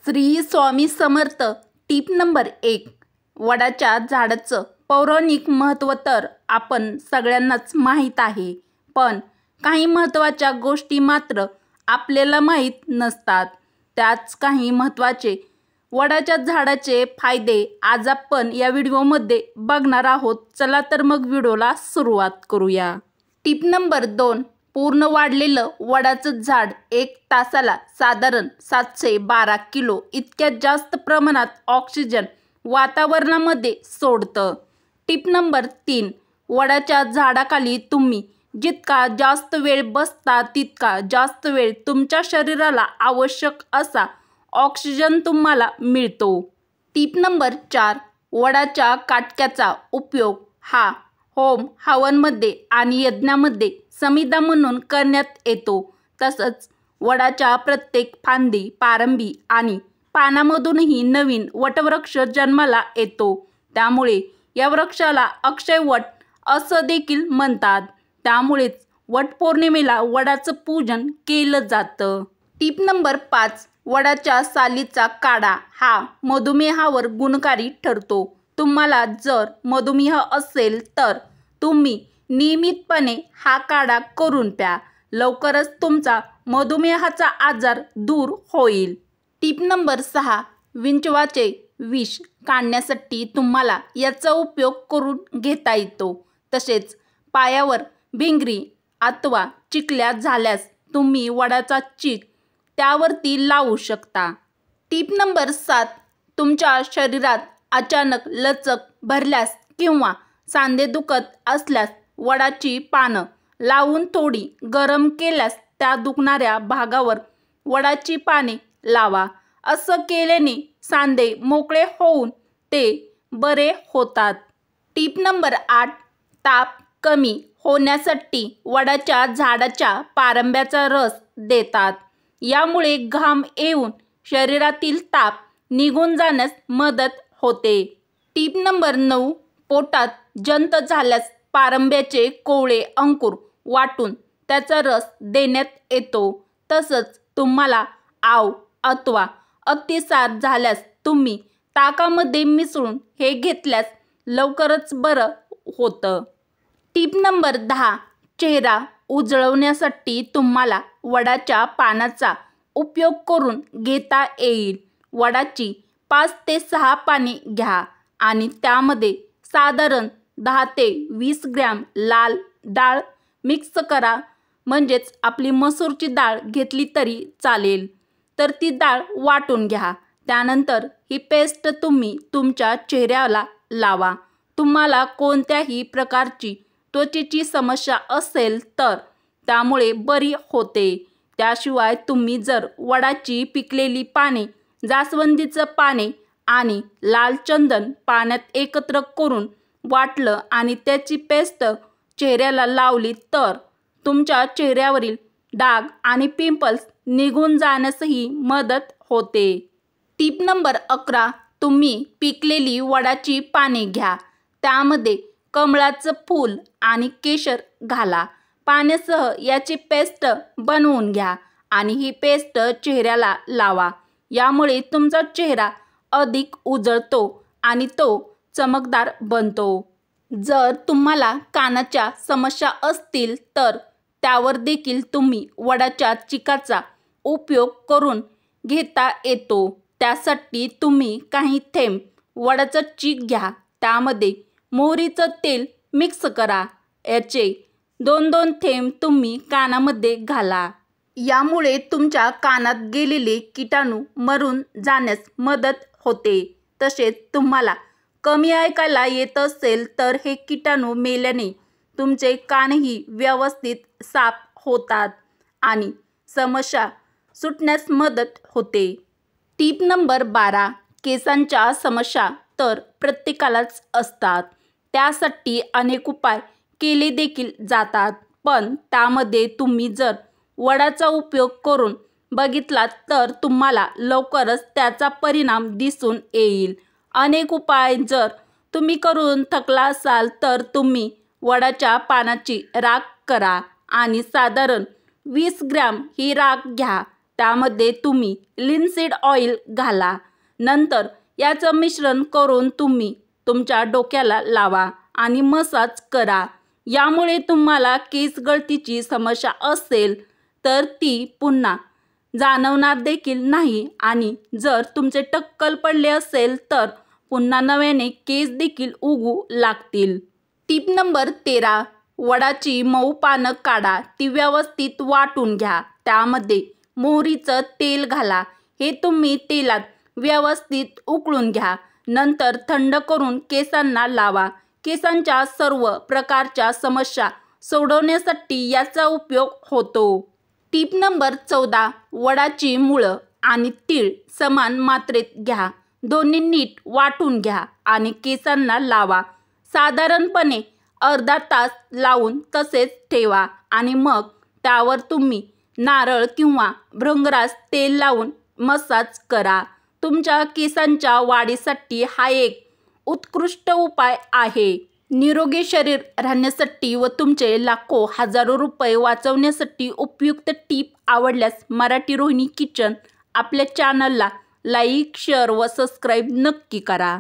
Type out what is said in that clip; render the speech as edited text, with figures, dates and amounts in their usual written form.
श्री स्वामी समर्थ. टीप number 1. वडाच्या झाडाचं पौराणिक महत्त्व तर आपण सगळ्यांनाच माहीत आहे, पण काही महत्त्वाच्या गोष्टी मात्र आपल्याला माहीत नसतात. त्याच काही महत्त्वाचे वडाच्या झाडाचे फायदे आज आपण या व्हिडिओमध्ये बघणार आहोत. चला तर मग व्हिडिओला सुरुवात करूया. टीप नंबर 2. पूर्ण वाढलेलं वडाचं झाड 1 तासाला साधारण 712 किलो इतक्या जास्त प्रमाणात ऑक्सिजन वातावरणामध्ये सोडतं. टीप नंबर 3. वडाच्या झाडाखाली तुम्ही जितका जास्त वेळ बसता तितका जास्त वेळ तुमच्या शरीराला आवश्यक असा ऑक्सिजन तुम्हाला मिळतो. टीप नंबर 4. वडाच्या काटक्याचा उपयोग हा होम हवनमध्ये आणि यज्ञामध्ये समिधा म्हणून करण्यात येतो. तसंच वडाच्या प्रत्येक फांदी, पारंबी आणि पानामधूनही नवीन वटवृक्ष जन्माला येतो. त्यामुळे या वृक्षाला अक्षय वट असं देखील म्हणतात. त्यामुळेच वटपौर्णिमेला वडाचं पूजन केलं जातं. टीप नंबर 5. वडाच्या सालीचा काढा हा मधुमेहावर गुणकारी ठरतो. तुम्हाला जर मधुमेह असेल तर तुम्ही नियमितपणे हा काढा करून प्या. लवकरच तुमचा मधुमेहाचा आजार दूर होईल. टीप नंबर 6. विंचवाचे विष काढण्यासाठी तुम्हाला याचा उपयोग करून घेता येतो. तसेच पायावर भिंगरी अथवा चिकल्या झाल्यास तुम्ही वडाचा चीक त्यावरती लावू शकता. टीप नंबर 7. तुमच्या शरीरात अचानक लचक भरल्यास किंवा सांधे दुखत असल्यास वडाची पानं लावून थोडी गरम केल्यास त्या दुखणाऱ्या भागावर वडाची पाने लावा. असं केल्याने सांधे मोकळे होऊन ते बरे होतात. टीप नंबर 8. ताप कमी होण्यासाठी वडाच्या झाडाच्या पारंब्याचा रस देतात. यामुळे घाम येऊन शरीरातील ताप निघून जाण्यास मदत होते. टीप नंबर 9. पोटात जंत झाल्यास पारंब्याचे कोवळे अंकुर वाटून त्याचा रस देण्यात येतो. तसंच तुम्हाला आव अथवा अतिसार झाल्यास तुम्ही ताकामध्ये मिसळून हे घेतल्यास लवकरच बरं होतं. टीप नंबर 10. चेहरा उजळवण्यासाठी तुम्हाला वडाच्या पानाचा उपयोग करून घेता येईल. वडाची 5 ते 6 पाने घ्या आणि त्यामध्ये साधारण 10 ते 20 ग्रॅम लाल डाळ मिक्स करा. म्हणजेच आपली मसूरची डाळ घेतली तरी चालेल. तर ती डाळ वाटून घ्या. त्यानंतर ही पेस्ट तुम्ही तुमच्या चेहऱ्याला लावा. तुम्हाला कोणत्याही प्रकारची त्वचेची समस्या असेल तर त्यामुळे बरी होते. त्याशिवाय तुम्ही जर वडाची पिकलेली पाने, जास्वंदीचं पाने आणि लाल चंदन पाण्यात एकत्र करून वाटलं आणि त्याची पेस्ट चेहऱ्याला लावली तर तुमच्या चेहऱ्यावरील डाग आणि पिंपल्स निघून जाण्यासही मदत होते. टीप नंबर 11. तुम्ही पिकलेली वडाची पाने घ्या. त्यामध्ये कमळाचं फूल आणि केशर घाला. पाण्यासह याची पेस्ट बनवून घ्या आणि ही पेस्ट चेहऱ्याला लावा. यामुळे तुमचा चेहरा अधिक उजळतो आणि तो चमकदार बनतो. जर तुम्हाला कानाच्या समस्या असतील तर त्यावर देखील तुम्ही वडाच्या चिकाचा उपयोग करून घेता येतो. त्यासाठी तुम्ही काही थेंब वडाचा चीक घ्या. त्यामध्ये मोहरीचं तेल मिक्स करा. याचे 2-2 थेंब तुम्ही कानामध्ये घाला. यामुळे तुमच्या कानात गेलेले किटाणू मरून जाण्यास मदत होते. तसेच तुम्हाला कमी ऐकायला येत असेल तर हे किटाणू मेल्याने तुमचे कानही व्यवस्थित साफ होतात आणि समस्या सुटण्यास मदत होते. टीप नंबर 12. केसांच्या समस्या तर प्रत्येकालाच असतात. त्यासाठी अनेक उपाय केले देखील जातात. पण त्यामध्ये तुम्ही जर वडाचा उपयोग करून बघितलात तर तुम्हाला लवकरच त्याचा परिणाम दिसून येईल. अनेक उपाय जर तुम्ही करून थकला असाल तर तुम्ही वडाच्या पानाची राख करा आणि साधारण 20 ग्रॅम ही राख घ्या. त्यामध्ये तुम्ही लिनसीड ऑइल घाला. नंतर याचं मिश्रण करून तुम्ही तुमच्या डोक्याला लावा आणि मसाज करा. यामुळे तुम्हाला केस गळतीची समस्या असेल तर ती पुन्हा जाणवणार देखील नाही आणि जर तुमचे टक्कल पडले असेल तर पुन्हा नव्याने केस देखील उगू लागतील. Tip number 13. वडाची मऊ पानं काढा. ती व्यवस्थित वाटून घ्या. त्यामध्ये मोहरीचं तेल घाला. हे तुम्ही तेलात व्यवस्थित उकळून घ्या. नंतर थंड करून केसांना लावा. केसांच्या सर्व प्रकारच्या समस्या सोडवण्यासाठी याचा उपयोग होतो. Tip number 14. वडाची मुळं आणि तीळ समान मात्रेत घ्या. दोन्ही नीट वाटून घ्या आणि केसांना लावा. साधारणपणे अर्धा तास लावून तसेच ठेवा आणि मग त्यावर तुम्ही नारळ किंवा भृंगराज तेल लावून मसाज करा. तुमच्या केसांच्या वाढीसाठी हा एक उत्कृष्ट उपाय आहे. निरोगी शरीर राहण्यासाठी व तुमचे लाखो हजारो रुपये वाचवण्यासाठी उपयुक्त टीप आवडल्यास मराठी रोहिणी किचन आपल्या चॅनलला लाईक, शेअर व सबस्क्राईब नक्की करा.